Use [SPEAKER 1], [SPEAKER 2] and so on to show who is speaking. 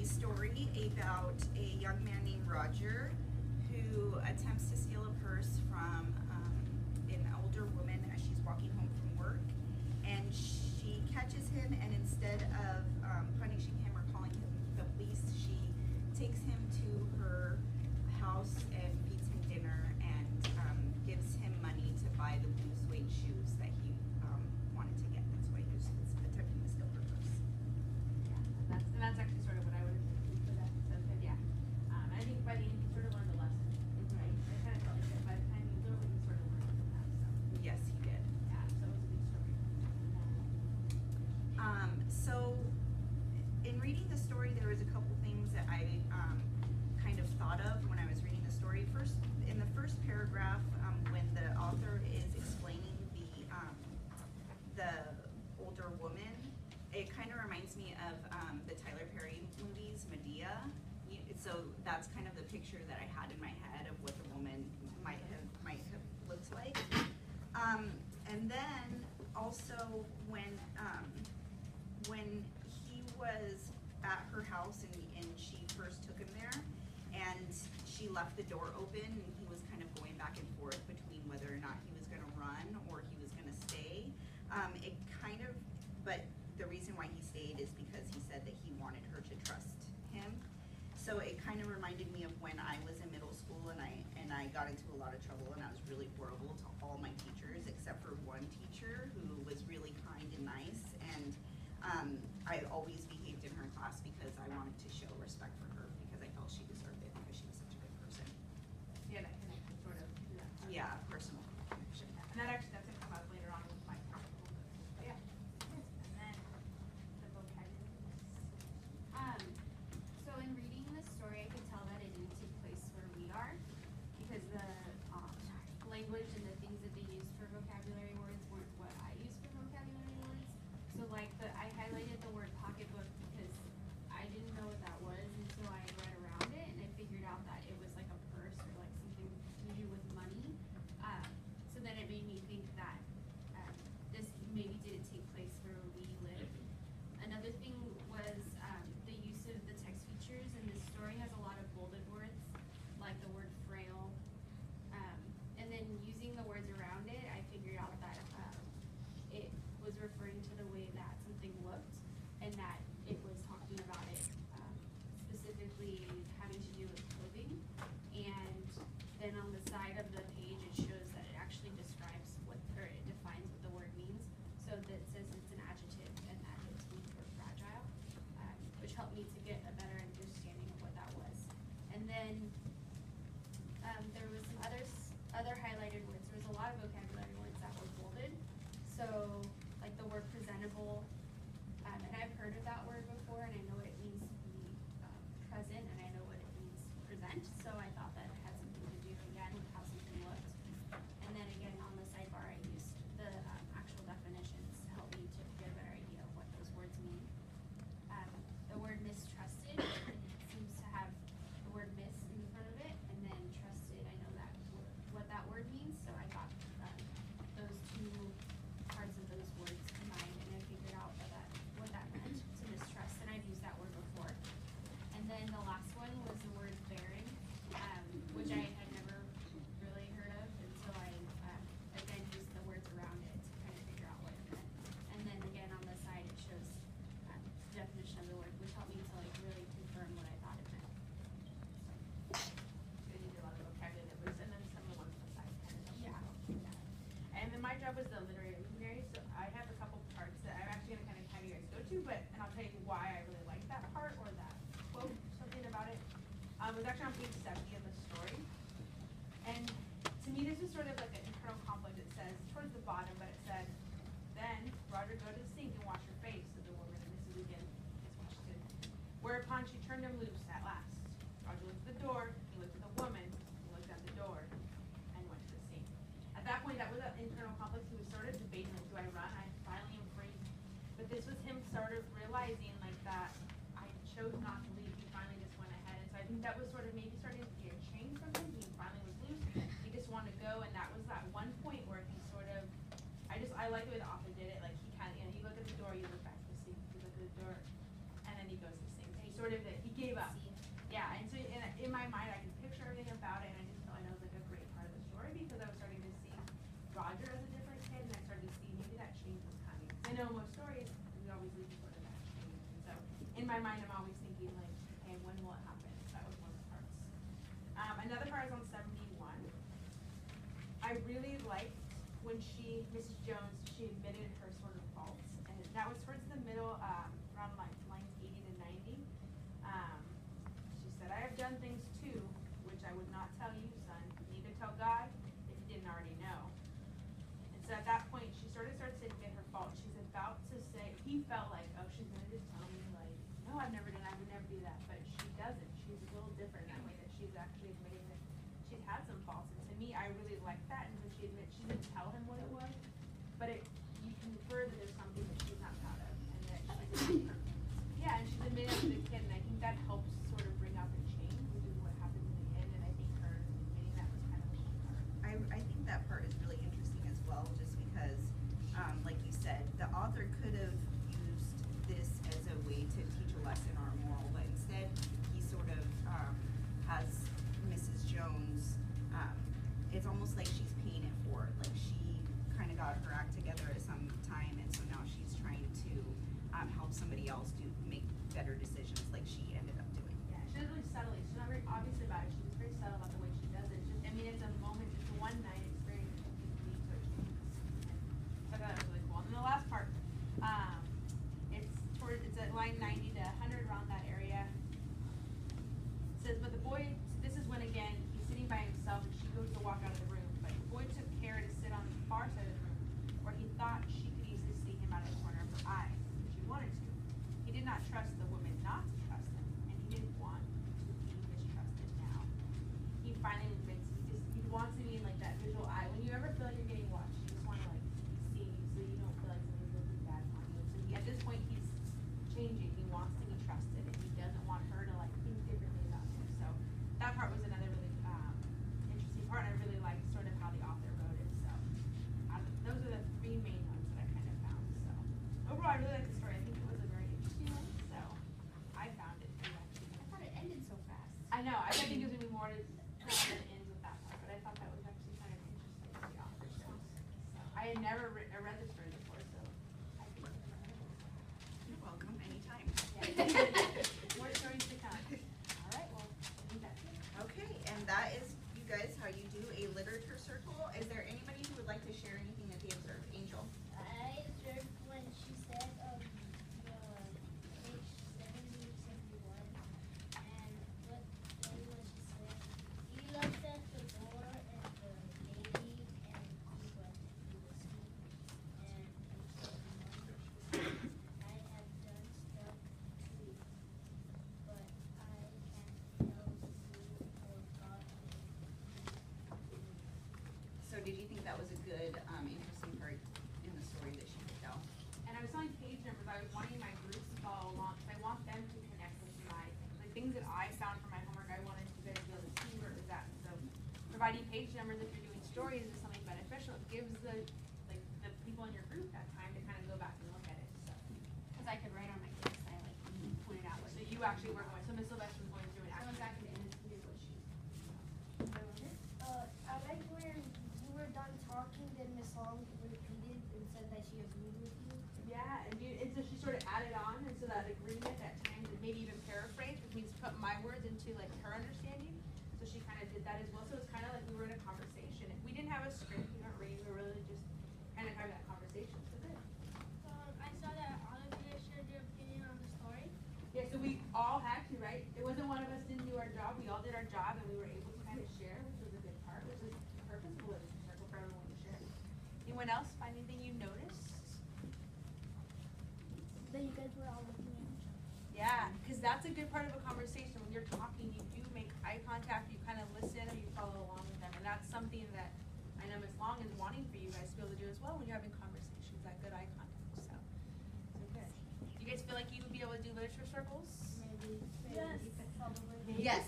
[SPEAKER 1] a story about a young man named Roger who attempts to steal a purse from an older woman as she's walking home from work. And she catches him, and instead of punishing him or calling him the police, she takes him to her house and feeds him dinner and gives him money to buy the blue suede shoes that he wanted to get. That's why he was attempting to steal her purse.
[SPEAKER 2] Yeah, that's actually sort of what I would have thinking for that. So yeah, I think by the end he sort of learned a lesson, right? I kind of felt like that by the time he was over, he sort of learned from that. So
[SPEAKER 1] Yes, he did.
[SPEAKER 2] yeah, so it was a good story.
[SPEAKER 1] So in reading the story, there was a couple things that I kind of thought of when I was reading the story. First, in the first paragraph, when the author is explaining the older woman, it kind of reminds me of the Tyler Perry movies, Medea. So that's kind of the picture that I had in my head of what the woman might have looked like. And then also when he was at her house and she first took him there, and she left the door open, and he was kind of going back and forth between whether or not he was going to run or he was going to stay. But the reason why he stayed is because he said that he wanted her to trust him. So it kind of reminded me of when I was in middle school and I got into a lot of trouble, and I was really horrible to all my teachers except for one teacher who was really kind and nice, and I always behaved in her class because I wanted to show respect for her because I felt she deserved it because she was such a good person.
[SPEAKER 2] Yeah, that connection sort of.
[SPEAKER 1] Yeah, personal connection.
[SPEAKER 2] And that's gonna come up later on with my practical. But yeah. And then the vocabulary.
[SPEAKER 3] So in reading the story, I could tell that it didn't take place where we are, because the language and the things that they used for vocabulary words weren't what I use for vocabulary words. So like I highlighted the word pocketbook because I didn't know what that was until I read around it, and I figured out that it was like a purse or like something to do with money. So then it made me think that this maybe didn't take place where we live. Another thing was the use of the text features, and this story has a lot of bolded words, like the word frail. And then using the words around it, I figured out that it was referring to the way that something looked, and that it was talking about it specifically having to do with clothing. And then on the side of the page, it shows that it actually describes or it defines what the word means. So that says it's an adjective and that it's weak or fragile, which helped me to get a better understanding of what that was. And then there was some other highlighted words. There was a lot of vocabulary words that were bolded. So like the word presentable, and I've heard of that word before, and I know what it means to be present, and I know what it means to present. So I thought that it had something to do again with how something looked. And then again on the sidebar, I used the actual definitions to help me to get a better idea of what those words mean. The word mistrusted seems to have the word miss in front of it, and then trusted, I know that what that word means, so I got those two parts of those words combined, and I figured out what that meant, to mistrust, and I've used that word before. And then the last one was the word barren, which I had never really heard of until I again used the words around it to kind of figure out what it meant. And then again on the side it shows the definition of the word, which helped me to like really confirm what I thought it meant.
[SPEAKER 2] So you did a lot of vocabulary that was, and then some of the ones on the side kind of.
[SPEAKER 3] Yeah.
[SPEAKER 2] And then my job was the literary luminary, so I have a couple parts that I'm actually gonna kind of have you guys go to, and I'll tell you why I really like that part or that quote, something about it. It was actually on page 70 of the story. And to me, this is sort of like an internal conflict. It says, towards the bottom, but it said, then Roger go to the sink and wash her face. So the woman, and this is again, gets washed too. Whereupon she turned him loose at last. Roger looked at the door, he looked at the woman, he looked at the door, and went to the sink. At that point, that was an internal conflict. He was sort of debating, like, do I run? I finally am free. But this was him sort of realizing like that I chose not to leave. He finally just went ahead. And so I think that was sort of maybe starting to get a change from him. He finally was loose. He just wanted to go, and that was that one point where he sort of, I like the way the author did it. Like he kind of, you look at the door, you look back to the sink, you look at the door, and then he goes to the sink. So he sort of that he gave up.
[SPEAKER 3] See.
[SPEAKER 2] Yeah, and so in my mind, I can picture everything about it, and I just felt like that was like a great part of the story because I was starting to see Roger as a different kid, and I started to see maybe that change was coming. I know most stories, we always leave sort of that change. And so in my mind, I'm always thinking like, hey, when will it happen? So that was one of the parts. Another part is on 71. I really liked when Mrs. Jones, she admitted her sort of faults, and that was towards the middle, around like lines 80 to 90. She said, I have done things too, which I would not tell you, son, neither tell God if you didn't already know. And so at that point, she sort of starts to admit her fault. She's about to say, he felt like, oh, she's going to just tell me, like, no, I've never done, I would never do that. But she doesn't. She's a little different that way, that she's actually admitting that she's had some faults. And to me, I really like that. And when she admits, she didn't tell him what it was, but you can infer that there's something that she's not proud of. And that she's, yeah, and she's admitted to the kid. And I think that helps sort of bring out the change, which is what happens in the end. And I think her admitting that was kind of a key part.
[SPEAKER 1] I think that part is really interesting as well, just because, like you said, the author could have used this as a way to teach a lesson or a moral, but instead he sort of has Mrs. Jones, it's almost like she's paying it forward, like she kind of got her act together at some time, and so now she's trying to help somebody else make better decisions like she ended up doing.
[SPEAKER 2] Yeah, she does really subtly. She's not very obvious about it. She's very subtle about the way she does it. Just, I mean, it's a moment, it's a one night experience. So I thought that was really cool. And then the last part, it's at line 90 to 100 around that area. It says, but the boy, this is when again he's sitting by himself and she goes to walk out of the room. But the boy took care to sit on the far side of the room where he thought she could easily see him out of the corner of her eye if she wanted to. He did not trust the woman not to trust him, and he didn't want to be mistrusted now. He finally admits he wants to be in like that visual eye. When you ever feel like you're getting watched, you just want to like see so you don't feel like somebody's looking bad on you. So at this point he's changing. He wants to be trusted, and he doesn't want her to like think differently about him. So that part was another really interesting part. And I really liked sort of how the author wrote it. So those are the three main ones that I kind of found. So overall, I really liked the story. I think it was a very interesting one. So I found it to be actually.
[SPEAKER 3] I thought it ended so fast.
[SPEAKER 2] I know. I didn't think it was gonna be more to than it ends with that part, but I thought that was actually kind of interesting what the author chose. So I had never read this story before, so I think it was
[SPEAKER 1] You're welcome, anytime.
[SPEAKER 2] more stories to come. All right, well, I think that's it.
[SPEAKER 1] Okay, and that is, you guys, how you do a literature circle. Is there anybody who would like to share anything that they observed? Angel?
[SPEAKER 4] I observed when she said the page 70, 71, and what she said. He looked at the door and the lady, and he went to the sleep. And he said, I have done stuff too, but I can't tell you or God.
[SPEAKER 1] So did you think that was a good, interesting part in the story that she picked out?
[SPEAKER 2] And I was telling page numbers, I was wanting my groups to follow along, because I want them to connect with my, the things that I found from my homework, I wanted you guys to be able to see where it was at. So providing page numbers if you're doing stories is something beneficial. It gives the people in your group that time to kind of go back and look at it, so.
[SPEAKER 3] Because I could write on my list, I like pointed out what.
[SPEAKER 2] So you actually were going, so Miss Sylvester was going through and
[SPEAKER 3] I went back
[SPEAKER 2] actually.
[SPEAKER 3] and here's what she.
[SPEAKER 4] I like where you were done talking, then Miss Long repeated and said that she agreed with you.
[SPEAKER 2] Yeah, and so she sort of added on, and so that agreement at times, and maybe even paraphrase, which means put my words into like her understanding. So she kind of did that as well. So it's kind of like we were in a conversation. We didn't have a script, we weren't reading, we were really just kind of having that conversation. So good.
[SPEAKER 4] I saw that all of you guys shared your opinion on the story.
[SPEAKER 2] Yeah, so we all had to, right? It wasn't one of us didn't do our job. We all did our job, and we were able to kind of share, which was a good part, which is the purpose of a circle for everyone to share. Anyone else find anything you noticed?
[SPEAKER 4] That you guys were all looking at each other.
[SPEAKER 2] Yeah, because that's a good part of a conversation. When you're talking, you do make eye contact, you kind of listen, and you follow along with them. And that's something that I know Ms. Long is wanting for you guys to be able to do as well when you're having conversations, that good eye contact. So good. You guys feel like you would be able to do literature circles?
[SPEAKER 4] Maybe. Yes. Probably.
[SPEAKER 1] Yes.